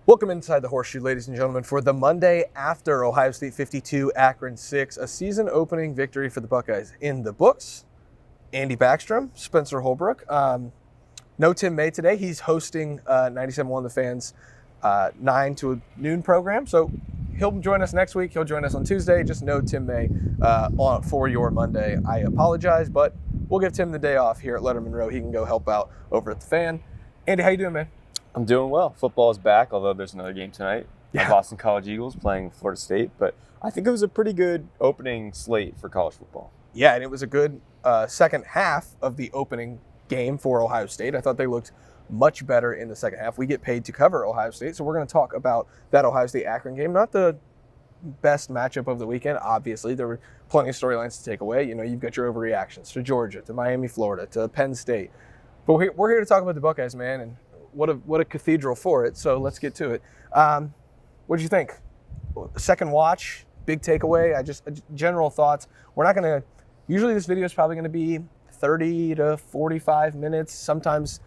Welcome inside the Horseshoe, ladies and gentlemen, for the Monday after Ohio State 52, Akron 6, a season-opening victory for the Buckeyes. In the books, Andy Backstrom, Spencer Holbrook. No Tim May today. He's hosting 97.1 The Fans 9 to noon program, so he'll join us next week. He'll join us on Tuesday. Just no Tim May for your Monday. I apologize, but we'll give Tim the day off here at Lettermen Row. He can go help out over at the Fan. Andy, how you doing, man? I'm doing well. Football is back, although there's another game tonight. Yeah. The Boston College Eagles playing Florida State, but I think it was a pretty good opening slate for college football. Yeah, and it was a good second half of the opening game for Ohio State. I thought they looked much better in the second half. We get paid to cover Ohio State, so we're going to talk about that Ohio State-Akron game. Not the best matchup of the weekend, obviously. There were plenty of storylines to take away. You know, you've got your overreactions to Georgia, to Miami, Florida, to Penn State. But we're here to talk about the Buckeyes, man, and what a cathedral for it. So let's get to it. What did you think? Second watch, big takeaway. General thoughts. We're not going to. Usually this video is probably going to be 30 to 45 minutes. Sometimes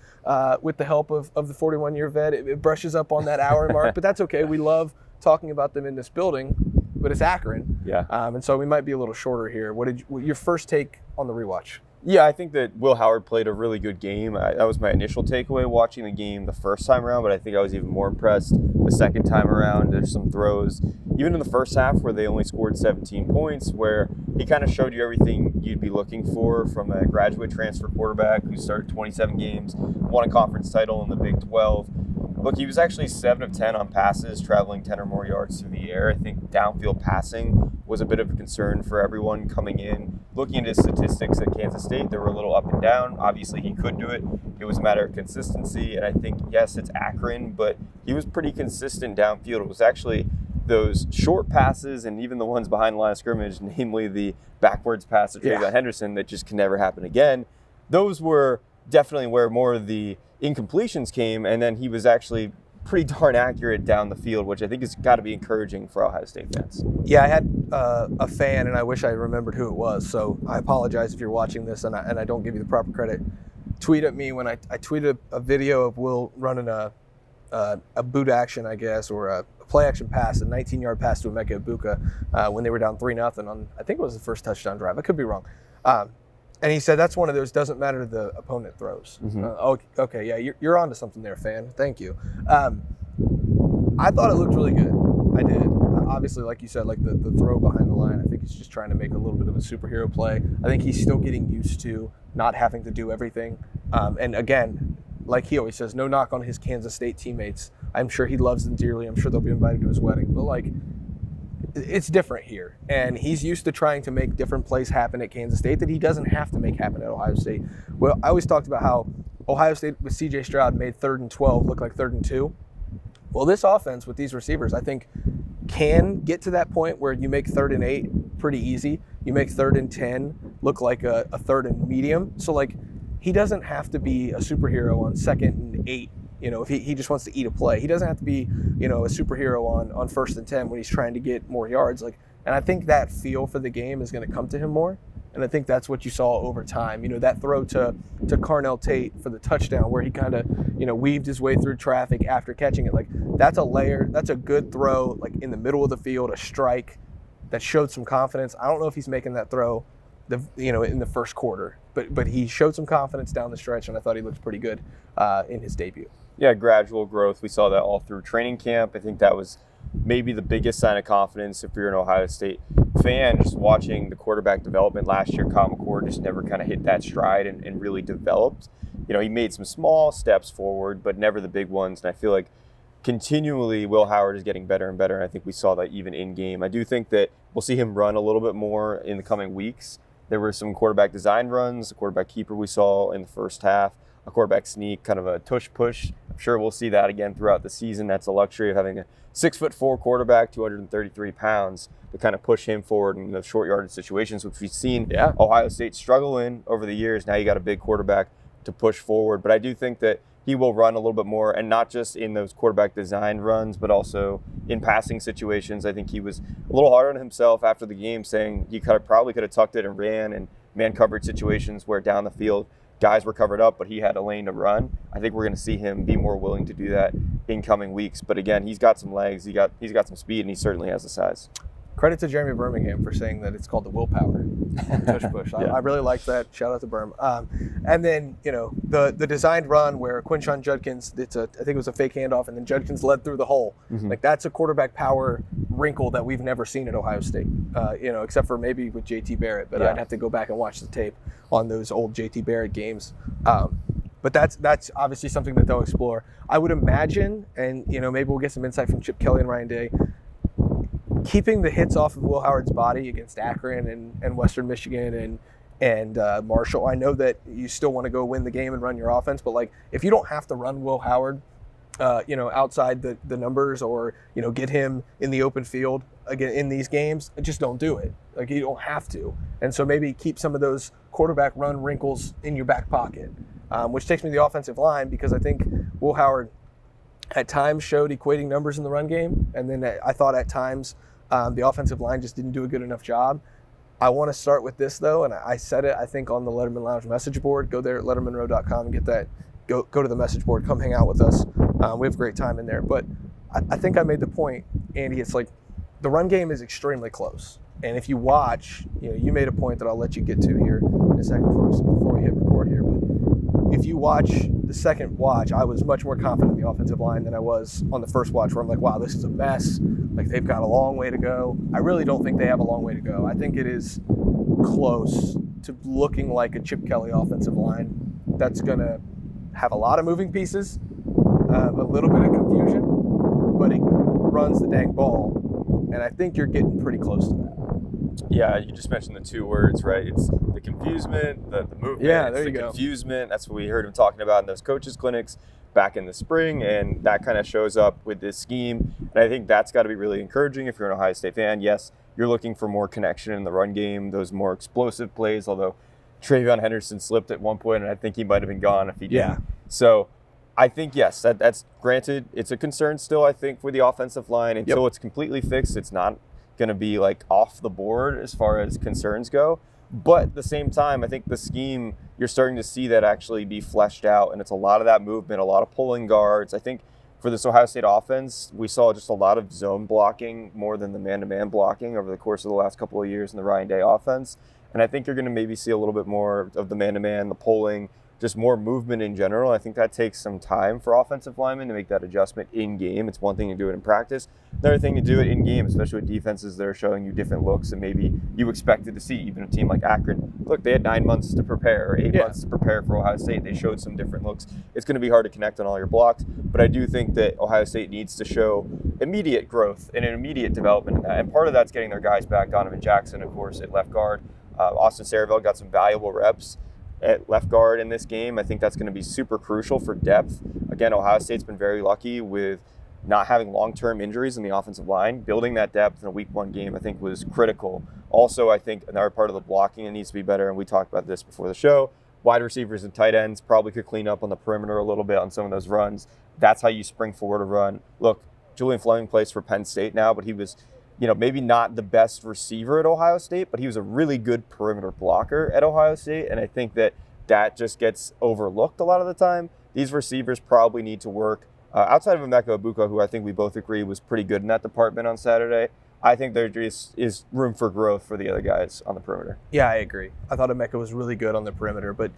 with the help of the 41-year vet, it brushes up on that hour mark. But that's okay. We love talking about them in this building. But it's Akron. Yeah. And so we might be a little shorter here. What your first take on the rewatch? Yeah, I think that Will Howard played a really good game. That was my initial takeaway watching the game the first time around, but I think I was even more impressed the second time around. There's some throws, even in the first half where they only scored 17 points, where he kind of showed you everything you'd be looking for from a graduate transfer quarterback who started 27 games, won a conference title in the Big 12. Look, he was actually 7 of 10 on passes, traveling 10 or more yards through the air. I think downfield passing was a bit of a concern for everyone coming in. Looking at his statistics at Kansas State, they were a little up and down. Obviously, he could do it. It was a matter of consistency. And I think, yes, it's Akron, but he was pretty consistent downfield. It was actually those short passes and even the ones behind the line of scrimmage, namely the backwards pass to Travion Henderson that just can never happen again. Those were definitely where more of the incompletions came, and then he was actually pretty darn accurate down the field, which I think has got to be encouraging for Ohio State fans. Yeah, I had a fan, and I wish I remembered who it was, so I apologize if you're watching this and I don't give you the proper credit. Tweet at me when I tweeted a video of Will running a boot action, I guess, or a play action pass, a 19-yard pass to Emeka Egbuka when they were down 3-0 on, I think it was the first touchdown drive. I could be wrong. And he said that's one of those doesn't matter the opponent throws. Mm-hmm. Okay, yeah, you're onto something there, fan. Thank you. I thought it looked really good. I did. Obviously, like you said, like the throw behind the line, I think he's just trying to make a little bit of a superhero play. I think he's still getting used to not having to do everything. And again, like he always says, no knock on his Kansas State teammates. I'm sure he loves them dearly. I'm sure they'll be invited to his wedding. But, like, it's different here, and he's used to trying to make different plays happen at Kansas State that he doesn't have to make happen at Ohio State. Well, I always talked about how Ohio State with C.J. Stroud made 3rd and 12 look like 3rd and 2. Well, this offense with these receivers, I think, can get to that point where you make 3rd and 8 pretty easy. You make 3rd and 10 look like a 3rd and medium. So, like, he doesn't have to be a superhero on 2nd and 8. You know, if he just wants to eat a play, he doesn't have to be, you know, a superhero on 1st and 10 when he's trying to get more yards. Like, and I think that feel for the game is going to come to him more. And I think that's what you saw over time. You know, that throw to Carnell Tate for the touchdown where he kind of, you know, weaved his way through traffic after catching it. Like, that's a layer. That's a good throw, like in the middle of the field, a strike that showed some confidence. I don't know if he's making that throw, in the first quarter, but he showed some confidence down the stretch, and I thought he looked pretty good in his debut. Yeah, gradual growth. We saw that all through training camp. I think that was maybe the biggest sign of confidence if you're an Ohio State fan, just watching the quarterback development last year. Kyle McCord just never kind of hit that stride and really developed. You know, he made some small steps forward, but never the big ones. And I feel like continually Will Howard is getting better and better, and I think we saw that even in game. I do think that we'll see him run a little bit more in the coming weeks. There were some quarterback design runs, a quarterback keeper we saw in the first half, a quarterback sneak, kind of a tush-push. I'm sure we'll see that again throughout the season. That's a luxury of having a 6'4" quarterback, 233 pounds, to kind of push him forward in those short yardage situations, which we've seen Ohio State struggle in over the years. Now you got a big quarterback to push forward. But I do think that he will run a little bit more, and not just in those quarterback design runs, but also in passing situations. I think he was a little hard on himself after the game, saying he probably could have tucked it and ran, and man coverage situations where down the field guys were covered up, but he had a lane to run. I think we're going to see him be more willing to do that in coming weeks. But again, he's got some legs, he's got some speed, and he certainly has the size. Credit to Jeremy Birmingham for saying that it's called the willpower tush push. I really like that. Shout out to Birm. And then, the designed run where Quinshon Judkins, I think it was a fake handoff, and then Judkins led through the hole. Like, that's a quarterback power wrinkle that we've never seen at Ohio State, except for maybe with JT Barrett. But I'd have to go back and watch the tape on those old JT Barrett games. But that's obviously something that they'll explore. I would imagine, and maybe we'll get some insight from Chip Kelly and Ryan Day, keeping the hits off of Will Howard's body against Akron and Western Michigan and Marshall. I know that you still want to go win the game and run your offense, but like, if you don't have to run Will Howard, outside the numbers, or get him in the open field again in these games, just don't do it. Like, you don't have to. And so maybe keep some of those quarterback run wrinkles in your back pocket, which takes me to the offensive line, because I think Will Howard at times showed equating numbers in the run game, and then I thought at times the offensive line just didn't do a good enough job. I want to start with this, though, and I said it, I think, on the Lettermen Lounge message board. Go there at lettermenrow.com and get that. Go to the message board. Come hang out with us. We have a great time in there. But I think I made the point, Andy, it's like the run game is extremely close. And if you watch, you made a point that I'll let you get to here in a second before we hit record here. But if you watch the second watch, I was much more confident in the offensive line than I was on the first watch, where I'm like, wow, this is a mess. Like, they've got a long way to go. I really don't think they have a long way to go. I think it is close to looking like a Chip Kelly offensive line that's going to have a lot of moving pieces, a little bit of confusion, but it runs the dang ball. And I think you're getting pretty close to that. Yeah, you just mentioned the two words, right? It's the confusement, the movement. Yeah, there you go. Confusement. That's what we heard him talking about in those coaches clinics back in the spring, and that kind of shows up with this scheme. And I think that's got to be really encouraging if you're an Ohio State fan. Yes, you're looking for more connection in the run game, those more explosive plays, although Travion Henderson slipped at one point, and I think he might have been gone if he didn't. Yeah. So I think, yes, that's granted. It's a concern still, I think, with the offensive line. Until it's completely fixed, it's not going to be like off the board as far as concerns go. But at the same time, I think the scheme, you're starting to see that actually be fleshed out, and it's a lot of that movement, a lot of pulling guards. I think for this Ohio State offense, we saw just a lot of zone blocking more than the man-to-man blocking over the course of the last couple of years in the Ryan Day offense. And I think you're going to maybe see a little bit more of the man-to-man, the pulling, just more movement in general. I think that takes some time for offensive linemen to make that adjustment in game. It's one thing to do it in practice, another thing to do it in game, especially with defenses that are showing you different looks and maybe you expected to see. Even a team like Akron, look, they had 9 months to prepare, or 8 months to prepare for Ohio State. They showed some different looks. It's going to be hard to connect on all your blocks, but I do think that Ohio State needs to show immediate growth and an immediate development in that. And part of that's getting their guys back. Donovan Jackson, of course, at left guard. Austin Saraville got some valuable reps at left guard in this game. I think that's going to be super crucial for depth. Again, Ohio State's been very lucky with not having long-term injuries in the offensive line. Building that depth in a week one game, I think, was critical. Also, I think another part of the blocking that needs to be better, and we talked about this before the show, wide receivers and tight ends probably could clean up on the perimeter a little bit on some of those runs. That's how you spring forward a run. Look, Julian Fleming plays for Penn State now, but he was maybe not the best receiver at Ohio State, but he was a really good perimeter blocker at Ohio State, and I think that just gets overlooked a lot of the time. These receivers probably need to work. Outside of Emeka Egbuka, who I think we both agree was pretty good in that department on Saturday, I think there just is room for growth for the other guys on the perimeter. Yeah, I agree. I thought Emeka was really good on the perimeter, but,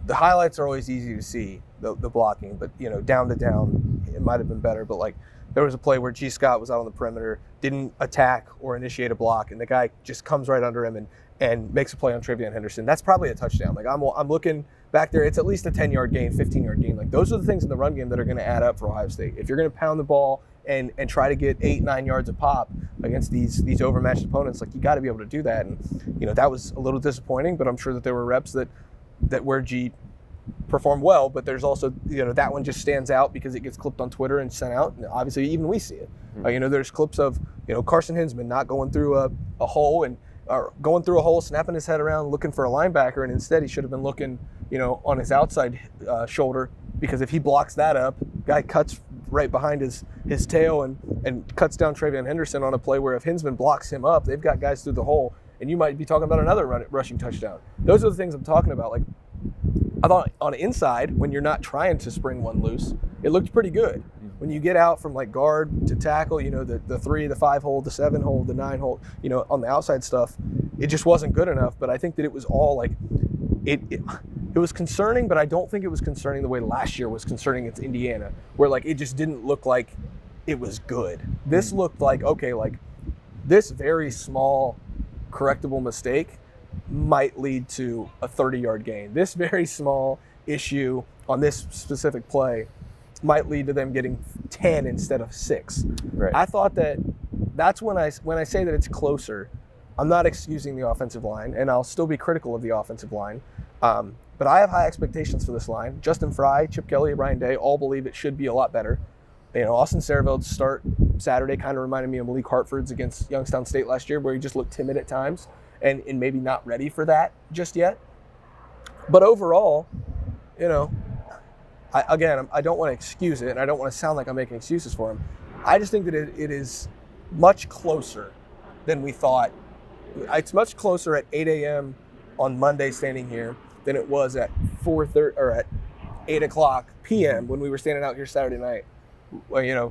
the highlights are always easy to see, the blocking, but, down to down, it might have been better, but, there was a play where G. Scott was out on the perimeter, didn't attack or initiate a block, and the guy just comes right under him and makes a play on Travion Henderson. That's probably a touchdown. I'm looking back there, it's at least a 10-yard gain, 15-yard gain. Those are the things in the run game that are going to add up for Ohio State. If you're going to pound the ball and try to get 8-9 yards a pop against these overmatched opponents, you got to be able to do that. And that was a little disappointing, but I'm sure that there were reps that where G performed well, but there's also that one just stands out because it gets clipped on Twitter and sent out, and obviously even we see it. There's clips of Carson Hinsman not going through a hole going through a hole, snapping his head around looking for a linebacker, and instead he should have been looking on his outside shoulder, because if he blocks that up, guy cuts right behind his tail and cuts down Travion Henderson on a play where if Hinsman blocks him up, they've got guys through the hole, and you might be talking about another rushing touchdown. Those are the things I'm talking about. Like, I thought on the inside, when you're not trying to spring one loose, it looked pretty good. When you get out from like guard to tackle, the 3, the 5 hole, the 7 hole, the 9 hole, on the outside stuff, it just wasn't good enough. But I think that it was all like, it was concerning, but I don't think it was concerning the way last year was concerning against Indiana, where like it just didn't look like it was good. This looked like, okay, like this very small correctable mistake might lead to a 30-yard gain. This very small issue on this specific play might lead to them getting 10 instead of 6. Right. I thought that's when I say that it's closer, I'm not excusing the offensive line, and I'll still be critical of the offensive line. But I have high expectations for this line. Justin Fry, Chip Kelly, Ryan Day all believe it should be a lot better. Austin Saraveld's start Saturday kind of reminded me of Malik Hartford's against Youngstown State last year, where he just looked timid at times and maybe not ready for that just yet. But overall, I don't want to excuse it, and I don't want to sound like I'm making excuses for him. I just think that it is much closer than we thought. It's much closer at 8 a.m. on Monday standing here than it was at 4:30 or at 8 o'clock p.m. when we were standing out here Saturday night,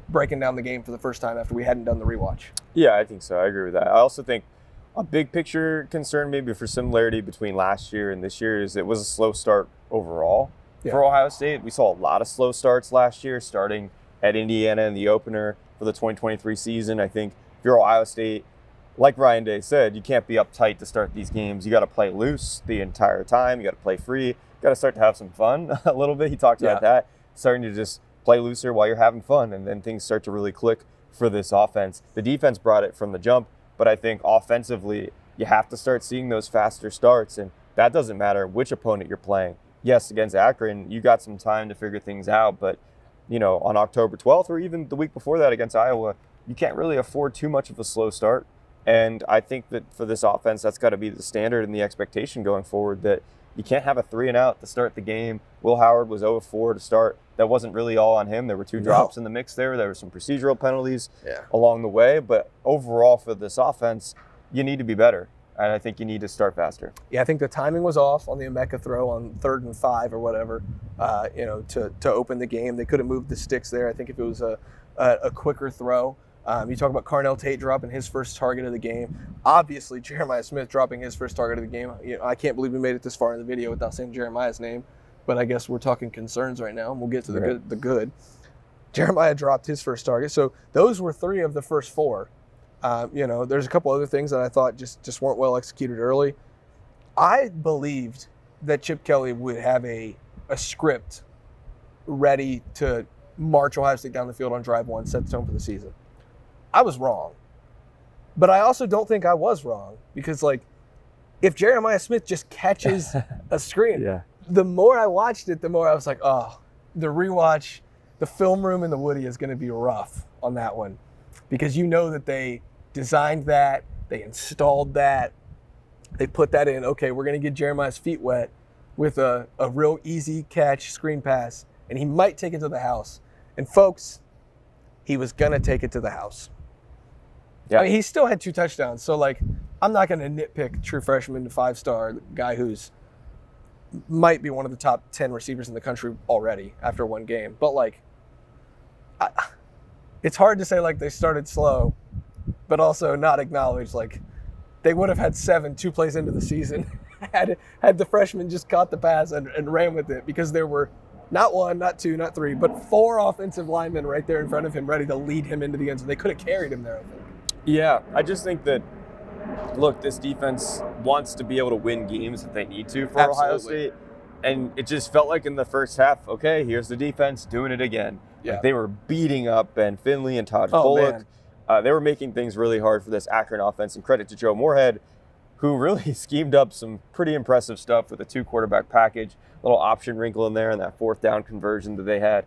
breaking down the game for the first time after we hadn't done the rewatch. Yeah, I think so. I agree with that. I also think a big picture concern maybe for similarity between last year and this year is it was a slow start overall for Ohio State. We saw a lot of slow starts last year, starting at Indiana in the opener for the 2023 season. I think if you're Ohio State, like Ryan Day said, you can't be uptight to start these games. You got to play loose the entire time. You got to play free. You got to start to have some fun a little bit. He talked about that, starting to just play looser while you're having fun, and then things start to really click for this offense. The defense brought it from the jump, but I think offensively, you have to start seeing those faster starts, and that doesn't matter which opponent you're playing. Yes, against Akron, you got some time to figure things out, but on October 12th or even the week before that against Iowa, you can't really afford too much of a slow start. And I think that for this offense, that's got to be the standard and the expectation going forward, that you can't have a 3-and-out to start the game. Will Howard was 0-4 to start. That wasn't really all on him. There were 2 drops in the mix there. There were some procedural penalties along the way. But overall for this offense, you need to be better. And I think you need to start faster. Yeah, I think the timing was off on the Emeka throw on 3rd and 5 or whatever, to open the game. They could have moved the sticks there. I think if it was a quicker throw. You talk about Carnell Tate dropping his first target of the game. Obviously, Jeremiah Smith dropping his first target of the game. I can't believe we made it this far in the video without saying Jeremiah's name. But I guess we're talking concerns right now, and we'll get to the good. Jeremiah dropped his first target. So those were 3 of the first 4. There's a couple other things that I thought just weren't well executed early. I believed that Chip Kelly would have a script ready to march Ohio State down the field on drive 1, set the tone for the season. I was wrong. But I also don't think I was wrong, because if Jeremiah Smith just catches a screen, the more I watched it, the more I was like, oh, the rewatch, the film room in the Woody is going to be rough on that one, because that they designed that, they installed that, they put that in. Okay, we're going to get Jeremiah's feet wet with a real easy catch screen pass, and he might take it to the house. And folks, he was going to take it to the house. Yeah. I mean, he still had 2 touchdowns. So, I'm not going to nitpick true freshman to 5-star guy who's might be one of the top 10 receivers in the country already after 1 game. But, it's hard to say, they started slow, but also not acknowledge, they would have had 7 2 plays into the season had the freshman just caught the pass and ran with it, because there were not 1, not 2, not 3, but 4 offensive linemen right there in front of him ready to lead him into the end zone. They could have carried him there, I think. Yeah, I just think that, look, this defense wants to be able to win games if they need to for Ohio State. And it just felt like in the first half, okay, here's the defense doing it again. Yeah. They were beating up Ben Finley and Taj Bullock. They were making things really hard for this Akron offense. And credit to Joe Moorhead, who really schemed up some pretty impressive stuff with a 2-quarterback package, little option wrinkle in there, and that 4th down conversion that they had.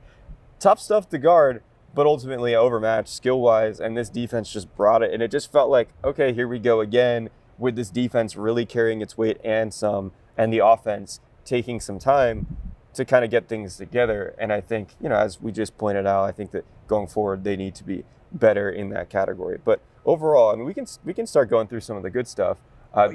Tough stuff to guard, but ultimately overmatched skill-wise, and this defense just brought it. And it just felt like, okay, here we go again, with this defense really carrying its weight and the offense taking some time to kind of get things together. And I think, as we just pointed out, I think that going forward, they need to be better in that category. But overall, I mean, we can start going through some of the good stuff. I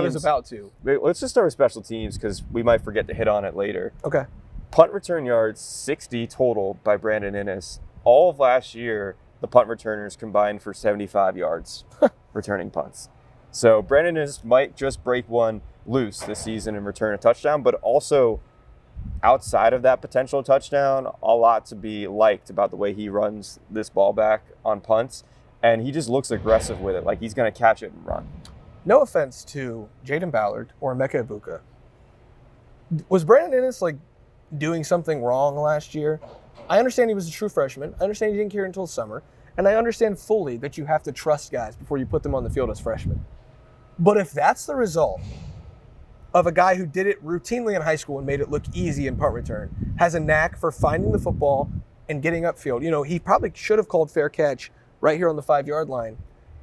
was about to. Let's just start with special teams because we might forget to hit on it later. Okay. Punt return yards, 60 total by Brandon Innes. All of last year, the punt returners combined for 75 yards returning punts. So Brandon Innes might just break one loose this season and return a touchdown, but also outside of that potential touchdown, a lot to be liked about the way he runs this ball back on punts. And he just looks aggressive with it, like he's going to catch it and run. No offense to Jaden Ballard or Emeka Egbuka. Was Brandon Innes doing something wrong last year? I understand he was a true freshman. I understand he didn't care until summer. And I understand fully that you have to trust guys before you put them on the field as freshmen. But if that's the result of a guy who did it routinely in high school and made it look easy in punt return, has a knack for finding the football and getting upfield, he probably should have called fair catch right here on the 5-yard line.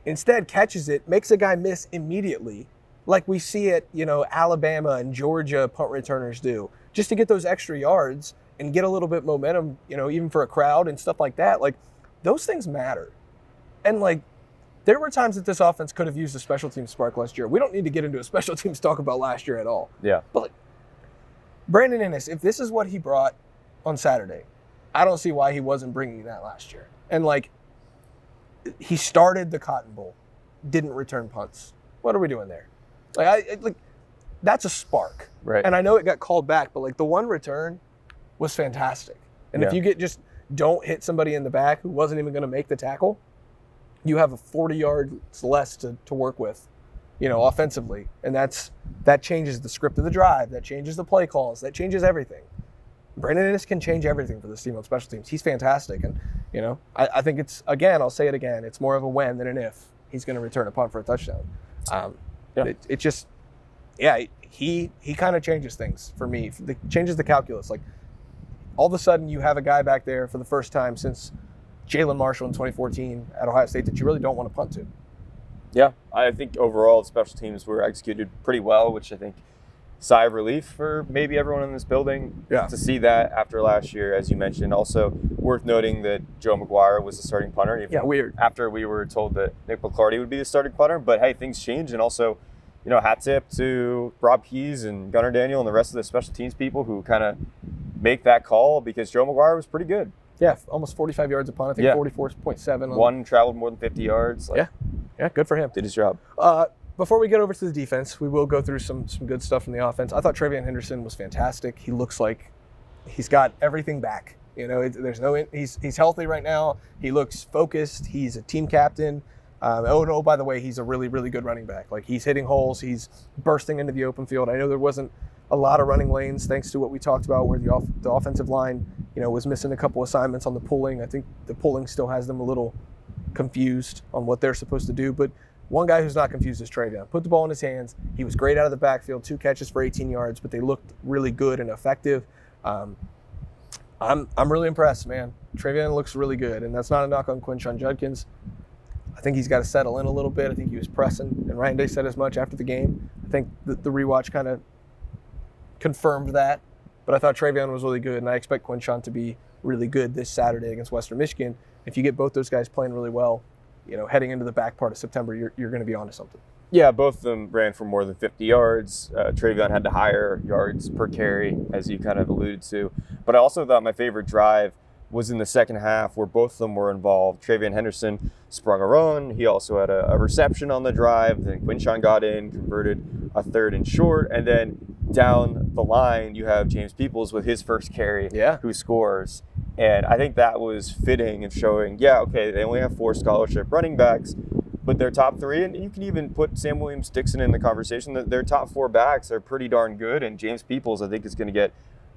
Instead, catches it, makes a guy miss immediately, like we see it, Alabama and Georgia punt returners do, just to get those extra yards and get a little bit momentum, even for a crowd and stuff like that. Those things matter. And there were times that this offense could have used a special team spark last year. We don't need to get into a special teams talk about last year at all. Yeah. But Brandon Innes, if this is what he brought on Saturday, I don't see why he wasn't bringing that last year. And he started the Cotton Bowl, didn't return punts. What are we doing there? That's a spark. Right. And I know it got called back, but the one return was fantastic. And if you don't hit somebody in the back who wasn't even going to make the tackle, you have a 40 yards less to work with, offensively. And that changes the script of the drive. That changes the play calls. That changes everything. Brandon Innes can change everything for this team on special teams. He's fantastic. And, I think it's, again, I'll say it again, it's more of a when than an if he's going to return a punt for a touchdown. He kind of changes things for me. Changes the calculus. All of a sudden you have a guy back there for the first time since Jalen Marshall in 2014 at Ohio State that you really don't want to punt to. Yeah, I think overall special teams were executed pretty well, which I think sigh of relief for maybe everyone in this building to see that after last year, as you mentioned. Also worth noting that Joe McGuire was the starting punter. Weird. After we were told that Nick McClarty would be the starting punter, but hey, things change. And also, hat tip to Rob Keys and Gunnar Daniel and the rest of the special teams people who kind of make that call, because Joe McGuire was pretty good. Yeah, almost 45 yards a punt. I think 44.7. One traveled more than 50 yards. Yeah, good for him. Did his job. Before we get over to the defense, we will go through some good stuff from the offense. I thought TreVeyon Henderson was fantastic. He looks like he's got everything back. He's healthy right now. He looks focused. He's a team captain. By the way, he's a really, really good running back. He's hitting holes. He's bursting into the open field. I know there wasn't a lot of running lanes thanks to what we talked about where the offensive line, was missing a couple assignments on the pulling. I think the pulling still has them a little confused on what they're supposed to do. But one guy who's not confused is TreVeyon. Put the ball in his hands. He was great out of the backfield, 2 catches for 18 yards, but they looked really good and effective. I'm really impressed, man. TreVeyon looks really good, and that's not a knock on Quinshon Judkins. I think he's got to settle in a little bit. I think he was pressing, and Ryan Day said as much after the game. I think the rewatch kind of confirmed that, but I thought TreVeyon was really good, and I expect Quinshon to be really good this Saturday against Western Michigan. If you get both those guys playing really well, heading into the back part of September, you're going to be onto something. Yeah, both of them ran for more than 50 yards. TreVeyon had to higher yards per carry, as you kind of alluded to. But I also thought my favorite drive was in the second half where both of them were involved. TreVeyon Henderson sprung a run. He also had a reception on the drive. Then Quinshon got in, converted a 3rd and short. And then down the line, you have James Peoples with his first carry who scores. And I think that was fitting and showing, they only have 4 scholarship running backs, but their top 3, and you can even put Sam Williams-Dixon in the conversation, that their top 4 backs are pretty darn good. And James Peoples, I think, is going to get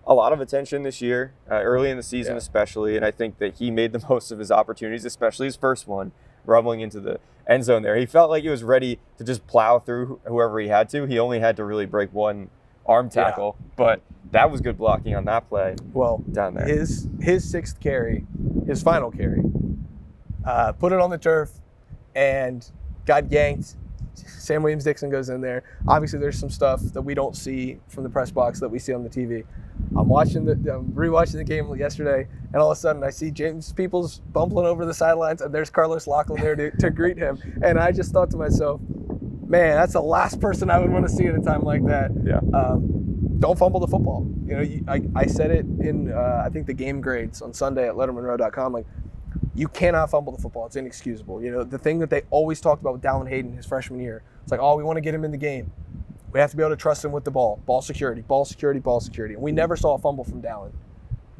a lot of attention this year, early in the season especially. And I think that he made the most of his opportunities, especially his first one, rumbling into the end zone there. He felt like he was ready to just plow through whoever he had to. He only had to really break one arm tackle, but that was good blocking on that play. Well, down there, his 6th carry, his final carry, put it on the turf and got yanked. Sam Williams-Dixon goes in there. Obviously, there's some stuff that we don't see from the press box that we see on the TV. I'm rewatching the game yesterday, and all of a sudden I see James Peoples bumbling over the sidelines, and there's Carlos Lachlan there to greet him. And I just thought to myself, Man, that's the last person I would want to see at a time like that. Yeah. Don't fumble the football. You know, I said it in I think the game grades on Sunday at lettermenrow.com. Like, you cannot fumble the football. It's inexcusable. You know, the thing that they always talked about with Dallin Hayden his freshman year, it's like, oh, we want to get him in the game. We have to be able to trust him with the ball. Ball security, ball security, ball security. And we never saw a fumble from Dallin.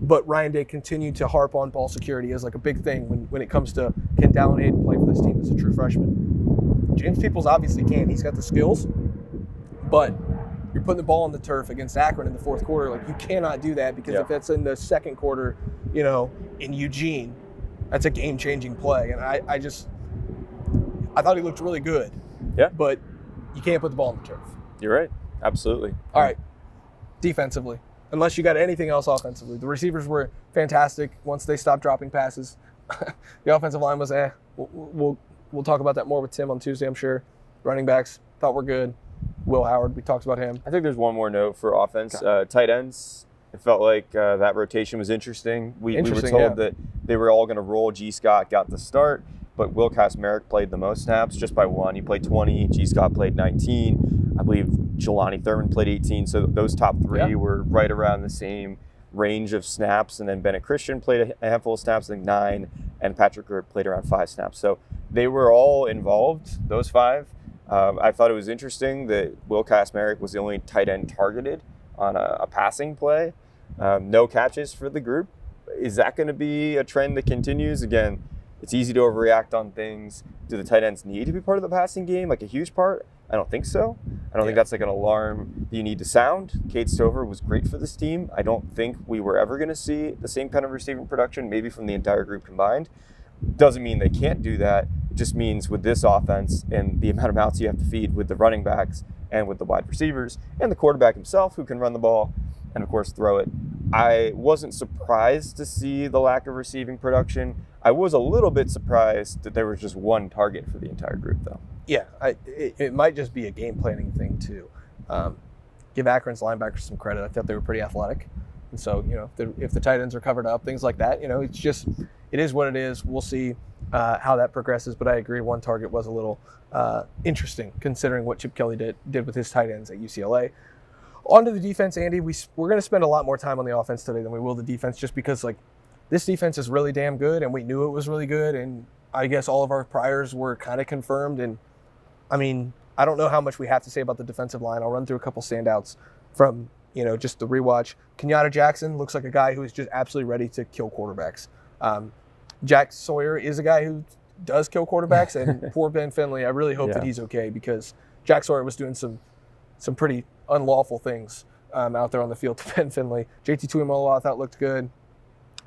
But Ryan Day continued to harp on ball security as like a big thing when it comes to, can Dallin Hayden play for this team as a true freshman? James Peoples obviously can. He's got the skills. But you're putting the ball on the turf against Akron in the fourth quarter. Like, you cannot do that, because if that's in the second quarter, you know, in Eugene, that's a game-changing play. And I thought he looked really good. Yeah. But you can't put the ball on the turf. You're right. Absolutely. All right. Defensively, unless you got anything else offensively, the receivers were fantastic once they stopped dropping passes. The offensive line was We'll talk about that more with Tim on Tuesday, I'm sure. Running backs, thought were good. Will Howard, we talked about him. I think there's one more note for offense. Okay. Tight ends, it felt like that rotation was interesting. We were told that they were all going to roll. G. Scott got the start, but Will Kazmarek played the most snaps, just by one. He played 20. G. Scott played 19. I believe Jelani Thurman played 18. So those top three were right around the same range of snaps. And then Bennett Christian played a handful of snaps, I think 9, and Patrick Gert played around 5 snaps. So they were all involved, those 5. I thought it was interesting that Will Kazmarek was the only tight end targeted on a passing play. No catches for the group. Is that going to be a trend that continues? Again, it's easy to overreact on things. Do the tight ends need to be part of the passing game, like a huge part? I don't think so. I don't think that's like an alarm that you need to sound. Cade Stover was great for this team. I don't think we were ever going to see the same kind of receiving production, maybe from the entire group combined. Doesn't mean they can't do that. It just means with this offense and the amount of mouths you have to feed with the running backs and with the wide receivers and the quarterback himself, who can run the ball and, of course, throw it. I wasn't surprised to see the lack of receiving production. I was a little bit surprised that there was just one target for the entire group, though. Yeah, it might just be a game planning thing, too. Give Akron's linebackers some credit. I thought they were pretty athletic. And so, you know, if the tight ends are covered up, things like that, you know, it is what it is. We'll see how that progresses. But I agree, one target was a little interesting, considering what Chip Kelly did with his tight ends at UCLA. On to the defense, Andy. We're going to spend a lot more time on the offense today than we will the defense, just because, like, this defense is really damn good, and we knew it was really good, and I guess all of our priors were kind of confirmed. And, I mean, I don't know how much we have to say about the defensive line. I'll run through a couple standouts from, you know, just the rewatch. Kenyatta Jackson looks like a guy who is just absolutely ready to kill quarterbacks. Jack Sawyer is a guy who does kill quarterbacks, and poor Ben Finley, I really hope that he's okay, because Jack Sawyer was doing some pretty unlawful things out there on the field to Ben Finley. JT Tuimoloau I thought looked good.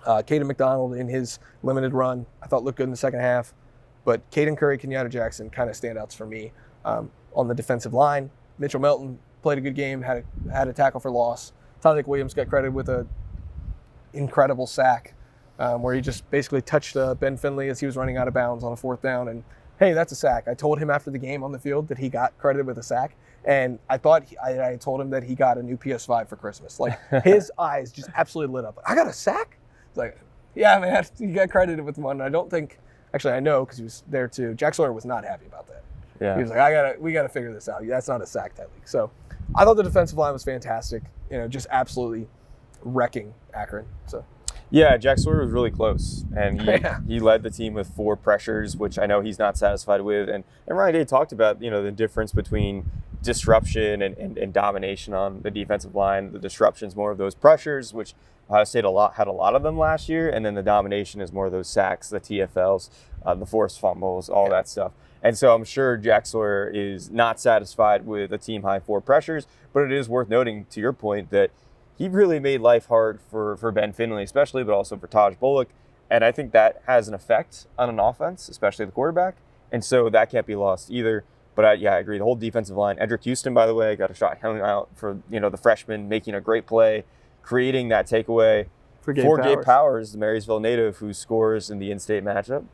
Caden McDonald in his limited run I thought looked good in the second half. But Caden Curry, Kenyatta Jackson, kind of standouts for me. On the defensive line, Mitchell Melton played a good game, had a tackle for loss. Tyler Williams got credit with an incredible sack where he just basically touched Ben Finley as he was running out of bounds on a 4th down. And, hey, that's a sack. I told him after the game on the field that he got credited with a sack. And I thought I told him that he got a new PS5 for Christmas. Like, his eyes just absolutely lit up. I got a sack? It's like, yeah, man, he got credited with one. I don't think, actually I know because he was there too. Jack Sawyer was not happy about that. Yeah. He was like, we got to figure this out. That's not a sack technique. So I thought the defensive line was fantastic. You know, just absolutely wrecking Akron. So. Yeah, Jack Sawyer was really close, and he led the team with 4 pressures, which I know he's not satisfied with. And Ryan Day talked about, you know, the difference between disruption and domination on the defensive line. The disruption's more of those pressures, which Ohio State had a lot of them last year, and then the domination is more of those sacks, the TFLs, the forced fumbles, all that stuff. And so I'm sure Jack Sawyer is not satisfied with a team-high 4 pressures, but it is worth noting, to your point, that he really made life hard for Ben Finley especially, but also for Taj Bullock. And I think that has an effect on an offense, especially the quarterback. And so that can't be lost either. But I agree. The whole defensive line. Edric Houston, by the way, got a shot hung out for, you know, the freshman, making a great play, creating that takeaway for Gabe Powers, the Marysville native who scores in the in-state matchup.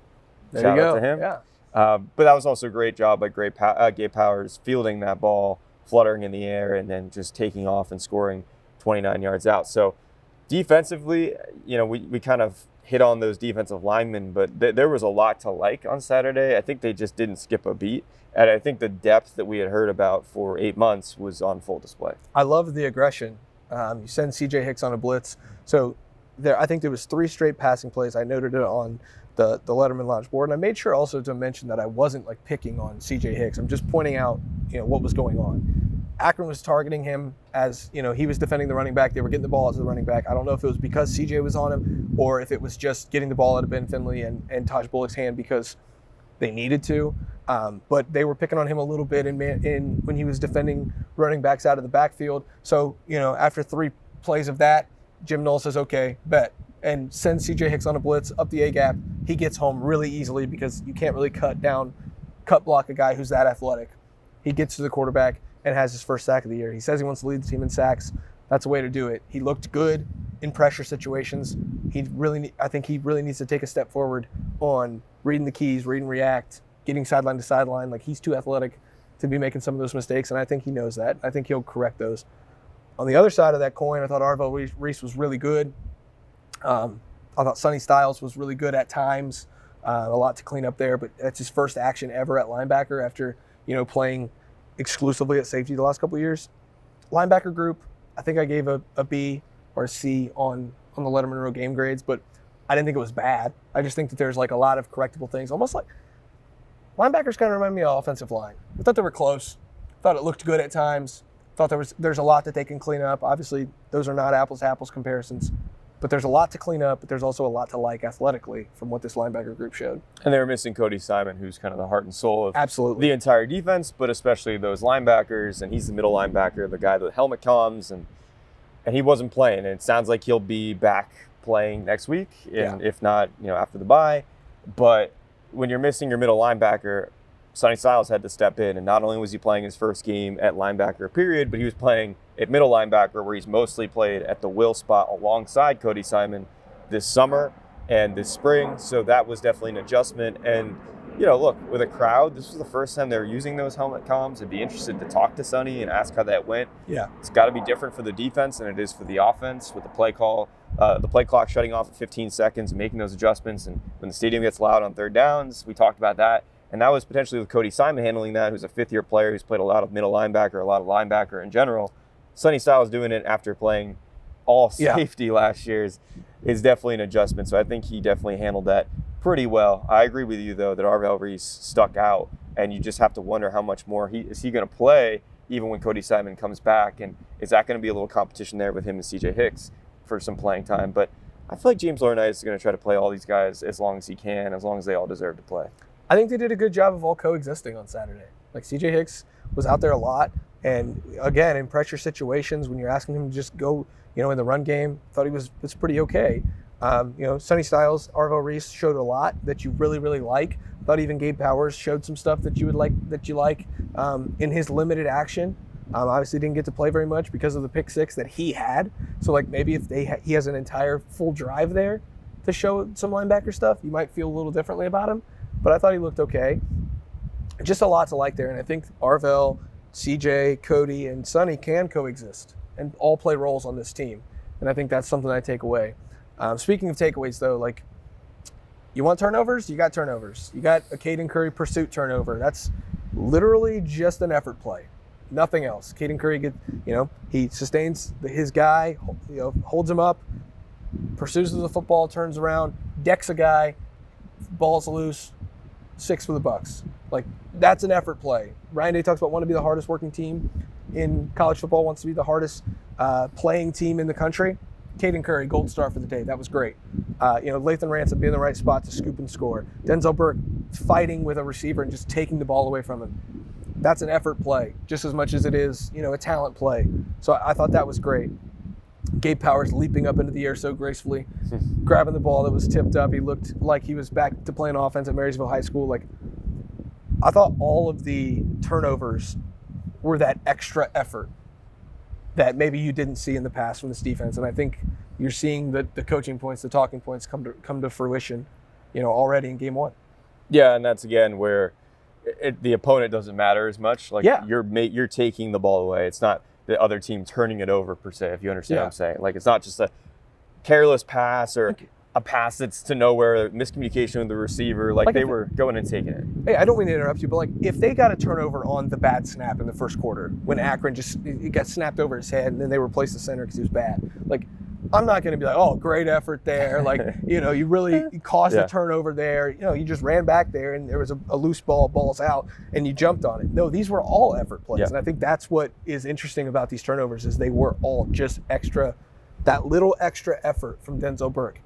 Shout out to him. Yeah. But that was also a great job by Gabe Powers fielding that ball, fluttering in the air, and then just taking off and scoring 29 yards out. So defensively, you know, we kind of hit on those defensive linemen, but there was a lot to like on Saturday. I think they just didn't skip a beat. And I think the depth that we had heard about for 8 months was on full display. I love the aggression. You send C.J. Hicks on a blitz. So I think there was 3 straight passing plays. I noted it on the Lettermen Lounge board. And I made sure also to mention that I wasn't like picking on C.J. Hicks. I'm just pointing out, what was going on. Akron was targeting him as, he was defending the running back. They were getting the ball out to the running back. I don't know if it was because CJ was on him or if it was just getting the ball out of Ben Finley and Taj Bullock's hand because they needed to. But they were picking on him a little bit in when he was defending running backs out of the backfield. So, after 3 plays of that, Jim Knoll says, okay, bet. And sends CJ Hicks on a blitz up the A-gap. He gets home really easily because you can't really cut block a guy who's that athletic. He gets to the quarterback and has his first sack of the year. He says he wants to lead the team in sacks. That's a way to do it. He looked good in pressure situations. I think he really needs to take a step forward on reading the keys, read and react, getting sideline to sideline. Like, he's too athletic to be making some of those mistakes, and I think he knows that. I think he'll correct those. On the other side of that coin, I thought Arvell Reese was really good. I thought Sonny Styles was really good at times. A lot to clean up there, but that's his first action ever at linebacker after, playing exclusively at safety the last couple of years. Linebacker group, I think I gave a B or a C on the Lettermen Row game grades, but I didn't think it was bad. I just think that there's like a lot of correctable things. Almost like linebackers kind of remind me of offensive line. I thought they were close. Thought it looked good at times. Thought there's a lot that they can clean up. Obviously, those are not apples to apples comparisons. But there's a lot to clean up, but there's also a lot to like athletically from what this linebacker group showed. And they were missing Cody Simon, who's kind of the heart and soul of absolutely the entire defense, but especially those linebackers. And he's the middle linebacker, the guy that the helmet comes, and he wasn't playing. And it sounds like he'll be back playing next week, and if not, after the bye. But when you're missing your middle linebacker, Sonny Styles had to step in, and not only was he playing his first game at linebacker period, but he was playing at middle linebacker, where he's mostly played at the will spot alongside Cody Simon this summer and this spring. So that was definitely an adjustment. And, look, with a crowd, this was the first time they were using those helmet comms. I'd be interested to talk to Sonny and ask how that went. Yeah. It's got to be different for the defense than it is for the offense with the play clock shutting off at 15 seconds and making those adjustments. And when the stadium gets loud on third downs, we talked about that. And that was potentially with Cody Simon handling that, who's a 5th-year player who's played a lot of middle linebacker, a lot of linebacker in general. Sonny Styles doing it after playing all safety last year is definitely an adjustment. So I think he definitely handled that pretty well. I agree with you, though, that Arvell Reese stuck out, and you just have to wonder how much more is he going to play even when Cody Simon comes back, and is that going to be a little competition there with him and C.J. Hicks for some playing time? But I feel like James Laurinaitis is going to try to play all these guys as long as he can, as long as they all deserve to play. I think they did a good job of all coexisting on Saturday. Like, C.J. Hicks was out there a lot. And again, in pressure situations, when you're asking him to just go, in the run game, thought he was pretty okay. Sonny Styles, Arvell Reese showed a lot that you really, really like. Thought even Gabe Powers showed some stuff that you like in his limited action. Obviously didn't get to play very much because of the pick 6 that he had. So like maybe if he has an entire full drive there to show some linebacker stuff, you might feel a little differently about him. But I thought he looked okay. Just a lot to like there, and I think Arvell, CJ, Cody, and Sonny can coexist and all play roles on this team. And I think that's something I take away. Speaking of takeaways, though, like, you want turnovers? You got turnovers. You got a Caden Curry pursuit turnover. That's literally just an effort play. Nothing else. Caden Curry he sustains his guy, holds him up, pursues the football, turns around, decks a guy, ball's loose, 6 for the Bucks. Like, that's an effort play. Ryan Day talks about wanting to be the hardest working team in college football, wants to be the hardest playing team in the country. Caden Curry, gold star for the day. That was great. Lathan Ransom being in the right spot to scoop and score. Denzel Burke fighting with a receiver and just taking the ball away from him. That's an effort play, just as much as it is, a talent play. So I thought that was great. Gabe Powers leaping up into the air so gracefully, grabbing the ball that was tipped up. He looked like he was back to playing offense at Marysville High School. Like, I thought all of the turnovers were that extra effort that maybe you didn't see in the past from this defense. And I think you're seeing the coaching points, the talking points come to fruition, already in game 1. Yeah, and that's, again, where the opponent doesn't matter as much. Like, you're taking the ball away. It's not the other team turning it over, per se, if you understand what I'm saying. Like, it's not just a careless pass or a pass that's to nowhere, miscommunication with the receiver. Like they were going and taking it. Hey, I don't mean to interrupt you, but like if they got a turnover on the bad snap in the first quarter when Akron it got snapped over his head and then they replaced the center because he was bad, like I'm not going to be like, oh, great effort there. Like, you really caused a turnover there. You just ran back there and there was a loose ball's out, and you jumped on it. No, these were all effort plays. And I think that's what is interesting about these turnovers is they were all just that little extra effort from Denzel Burke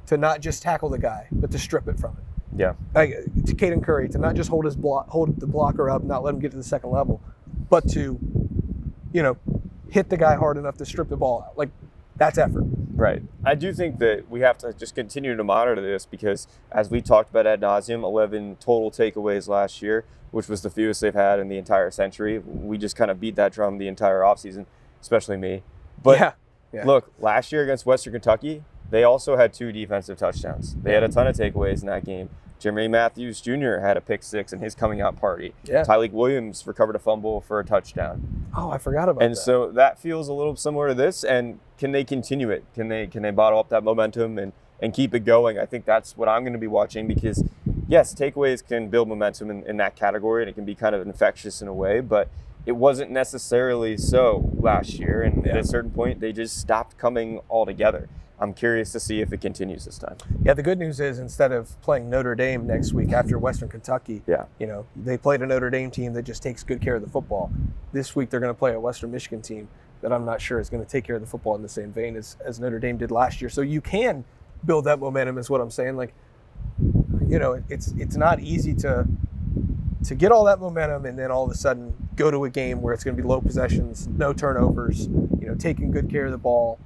to not just tackle the guy, but to strip it from it. Yeah. Like, to Caden Curry, to not just hold the blocker up, not let him get to the second level, but to, hit the guy hard enough to strip the ball out. Like, that's effort. Right. I do think that we have to just continue to monitor this because, as we talked about ad nauseum, 11 total takeaways last year, which was the fewest they've had in the entire century. We just kind of beat that drum the entire offseason, especially me. But look, last year against Western Kentucky, they also had 2 defensive touchdowns. They had a ton of takeaways in that game. Jeremy Matthews Jr. had a pick 6 in his coming out party. Yeah. Tyleik Williams recovered a fumble for a touchdown. Oh, I forgot about that. And so that feels a little similar to this. And can they continue it? Can they bottle up that momentum and keep it going? I think that's what I'm going to be watching because, yes, takeaways can build momentum in that category and it can be kind of infectious in a way, but it wasn't necessarily so last year. And at a certain point, they just stopped coming altogether. I'm curious to see if it continues this time. Yeah, the good news is instead of playing Notre Dame next week after Western Kentucky, they played a Notre Dame team that just takes good care of the football. This week they're going to play a Western Michigan team that I'm not sure is going to take care of the football in the same vein as Notre Dame did last year. So you can build that momentum is what I'm saying. Like, it's not easy to get all that momentum and then all of a sudden go to a game where it's going to be low possessions, no turnovers, taking good care of the ball.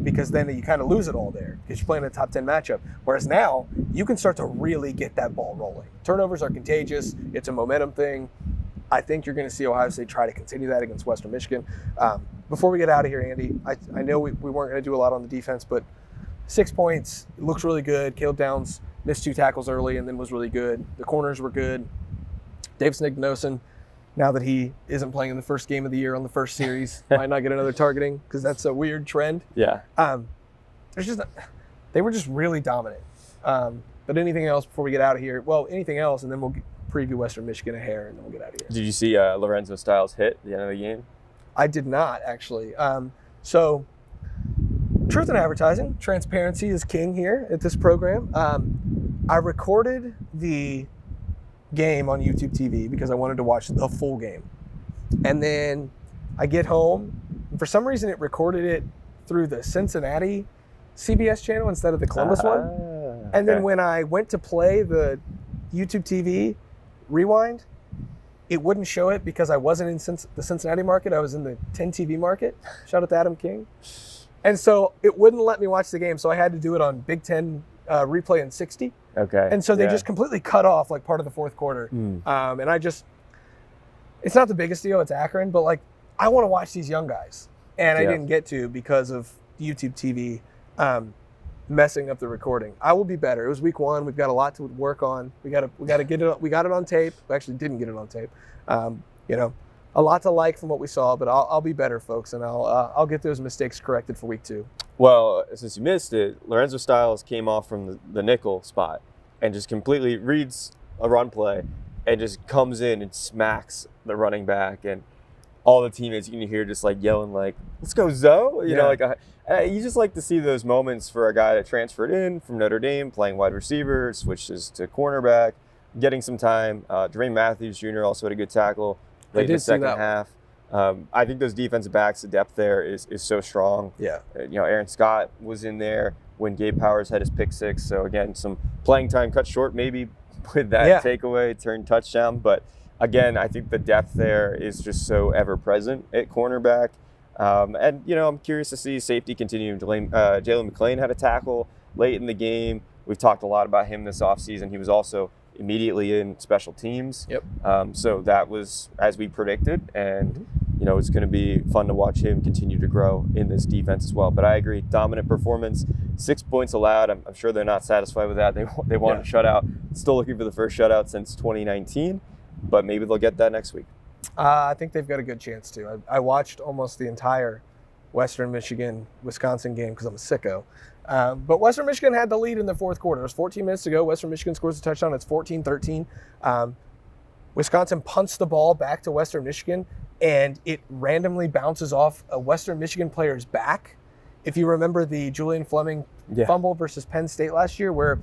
Because then you kind of lose it all there because you're playing a top 10 matchup. Whereas now you can start to really get that ball rolling. Turnovers are contagious. It's a momentum thing. I think you're going to see Ohio State try to continue that against Western Michigan. Before we get out of here, Andy, I know we weren't going to do a lot on the defense, but 6 points, it looks really good. Caleb Downs missed 2 tackles early and then was really good. The corners were good. Davis Ignosin, now that he isn't playing in the first game of the year on the first series, might not get another targeting because that's a weird trend. Yeah. They were just really dominant. But anything else before we get out of here? Well, anything else, and then we'll preview Western Michigan a hair, and then we'll get out of here. Did you see Lorenzo Styles hit at the end of the game? I did not, actually. So, truth in advertising, transparency is king here at this program. I recorded the game on YouTube TV because I wanted to watch the full game. And then I get home, and for some reason it recorded it through the Cincinnati CBS channel instead of the Columbus one. And then when I went to play the YouTube TV rewind, it wouldn't show it because I wasn't in the Cincinnati market. I was in the 10 TV market. Shout out to Adam King. And so it wouldn't let me watch the game, so I had to do it on Big Ten replay in 60. Okay. And so they just completely cut off like part of the fourth quarter. And it's not the biggest deal, it's Akron, but like I want to watch these young guys. And I didn't get to because of YouTube TV messing up the recording. I will be better. It was week 1. We've got a lot to work on. We got to get it. We got it on tape. We actually didn't get it on tape. A lot to like from what we saw, but I'll be better, folks, and I'll get those mistakes corrected for week 2. Well, since you missed it, Lorenzo Styles came off from the nickel spot and just completely reads a run play and just comes in and smacks the running back, and all the teammates you can hear just like yelling like, "Let's go, Zoe!" You just like to see those moments for a guy that transferred in from Notre Dame, playing wide receiver, switches to cornerback, getting some time. Jermaine Matthews Jr. also had a good tackle late in the second half. I think those defensive backs, the depth there is so strong. Yeah. Aaron Scott was in there when Gabe Powers had his pick 6. So again, some playing time cut short maybe with that takeaway, turn touchdown. But again, I think the depth there is just so ever present at cornerback. I'm curious to see safety continue. Jalen McClain had a tackle late in the game. We've talked a lot about him this offseason. He was also immediately in special teams. Yep. So that was as we predicted, and it's going to be fun to watch him continue to grow in this defense as well. But I agree, dominant performance, 6 points allowed. I'm sure they're not satisfied with that. They want a shutout. Still looking for the first shutout since 2019, but maybe they'll get that next week. I think they've got a good chance to. I watched almost the entire Western Michigan-Wisconsin game because I'm a sicko. But Western Michigan had the lead in the fourth quarter. It was 14 minutes to go. Western Michigan scores a touchdown. It's 14-13. Wisconsin punts the ball back to Western Michigan, and it randomly bounces off a Western Michigan player's back. If you remember the Julian Fleming fumble versus Penn State last year, where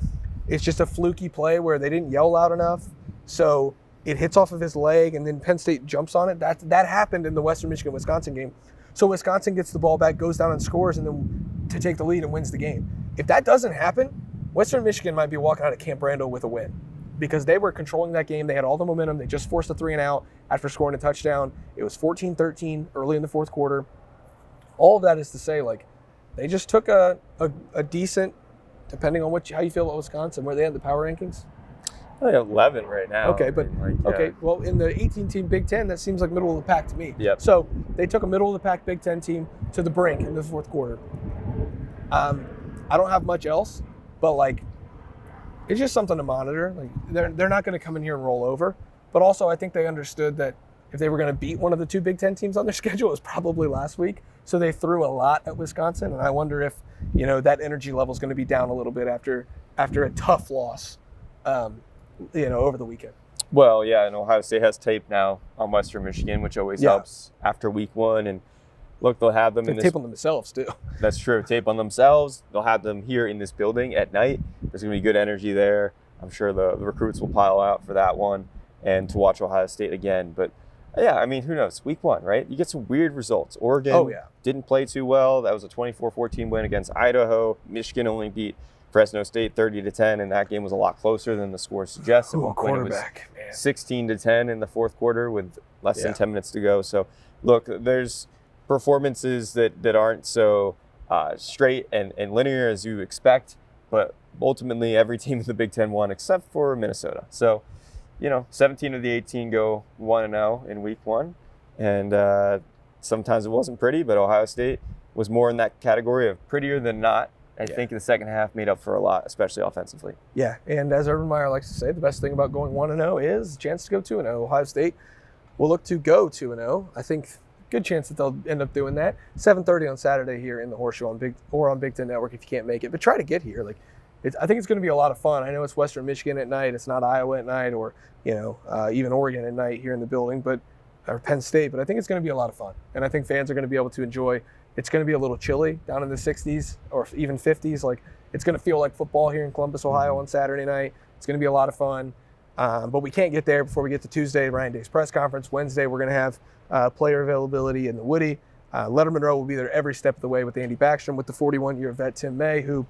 it's just a fluky play where they didn't yell loud enough, so it hits off of his leg, and then Penn State jumps on it. That happened in the Western Michigan-Wisconsin game. So Wisconsin gets the ball back, goes down and scores, and then to take the lead and wins the game. If that doesn't happen, Western Michigan might be walking out of Camp Randall with a win, because they were controlling that game. They had all the momentum. They just forced a 3-and-out after scoring a touchdown. It was 14-13 early in the fourth quarter. All of that is to say, like, they just took a decent, depending on how you feel about Wisconsin, where they had the power rankings. They're 11 right now. Okay, well, in the 18-team Big Ten, that seems like middle of the pack to me. Yep. So they took a middle of the pack Big Ten team to the brink in the fourth quarter. I don't have much else, but like, it's just something to monitor. Like, they're not going to come in here and roll over, but also I think they understood that if they were going to beat one of the two Big Ten teams on their schedule, it was probably last week. So they threw a lot at Wisconsin, and I wonder if that energy level is going to be down a little bit after a tough loss, over the weekend. Well, yeah, and Ohio State has tape now on Western Michigan, which always helps after week one. And look, they'll have them tape on themselves too. That's true. Tape on themselves. They'll have them here in this building at night. There's going to be good energy there. I'm sure the recruits will pile out for that one and to watch Ohio State again. But yeah, I mean, who knows? Week one, right? You get some weird results. Oregon didn't play too well. That was a 24-14 win against Idaho. Michigan only beat Fresno State 30-10, and that game was a lot closer than the score suggests. At one point, it was 16-10 in the fourth quarter with less than 10 minutes to go. So, look, there's performances that aren't so straight and linear as you expect, but ultimately every team in the Big Ten won except for Minnesota. So, 17 of the 18 go 1-0 in week one, and sometimes it wasn't pretty, but Ohio State was more in that category of prettier than not. I think the second half made up for a lot, especially offensively. Yeah, and as Urban Meyer likes to say, the best thing about going 1-0 is a chance to go 2-0. Ohio State will look to go 2-0. I think good chance that they'll end up doing that. 7:30 on Saturday here in the Horseshoe on Big Ten Network if you can't make it. But try to get here. I think it's going to be a lot of fun. I know it's Western Michigan at night. It's not Iowa at night or even Oregon at night here in the building, or Penn State. But I think it's going to be a lot of fun, and I think fans are going to be able to enjoy. It's going to be a little chilly down in the 60s or even 50s. It's going to feel like football here in Columbus, Ohio on Saturday night. It's going to be a lot of fun. But we can't get there before we get to Tuesday, Ryan Day's press conference. Wednesday, we're going to have player availability in the Woody. Lettermen Row will be there every step of the way with Andy Backstrom, with the 41-year vet Tim May, who,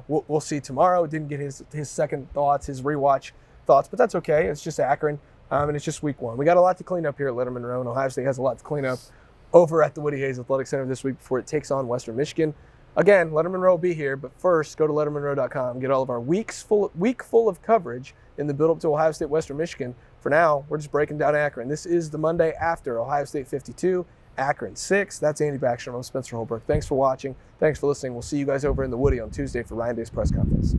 we'll see tomorrow. Didn't get his second thoughts, his rewatch thoughts, but that's okay. It's just Akron, and it's just week one. We got a lot to clean up here at Lettermen Row, and Ohio State has a lot to clean up over at the Woody Hayes Athletic Center this week before it takes on Western Michigan. Again, Lettermen Row will be here, but first, go to lettermenrow.com. Get all of our week full of coverage in the build-up to Ohio State, Western Michigan. For now, we're just breaking down Akron. This is the Monday after Ohio State 52, Akron 6. That's Andy Backstrom. I'm Spencer Holbrook. Thanks for watching. Thanks for listening. We'll see you guys over in the Woody on Tuesday for Ryan Day's press conference.